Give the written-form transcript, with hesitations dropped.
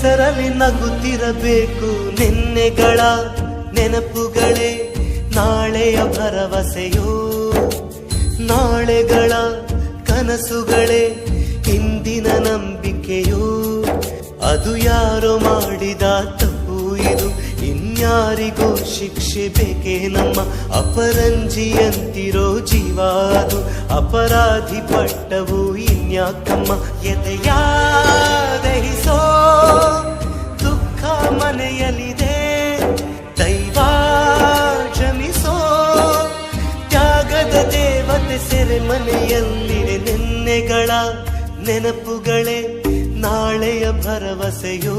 ಹೆಸರಲ್ಲಿ ನಗುತ್ತಿರಬೇಕು ನಿನ್ನೆಗಳ ನೆನಪುಗಳೇ ನಾಳೆಯ ಭರವಸೆಯೋ, ನಾಳೆಗಳ ಕನಸುಗಳೇ ಇಂದಿನ ನಂಬಿಕೆಯೋ. ಅದು ಯಾರೋ ಮಾಡಿದ ತಪ್ಪು ಇದು, ಇನ್ಯಾರಿಗೋ ಶಿಕ್ಷೆ ಬೇಕೇ ನಮ್ಮ. ಅಪರಂಜಿಯಂತಿರೋ ಜೀವ ಅದು, ಅಪರಾಧಿ ಪಟ್ಟವು ಇನ್ಯಾಕಮ್ಮ. ಎದೆಯ ದಹಿಸೋ ದುಃಖ ಮನೆಯಲ್ಲಿದೆ, ದೈವ ಕ್ಷಮಿಸೋ ತ್ಯಾಗದ ದೇವತೆ ಸೆರೆ ಮನೆಯಲ್ಲಿದೆ. ನಿನ್ನೆಗಳ ನೆನಪುಗಳೇ ನಾಳೆಯ ಭರವಸೆಯೋ.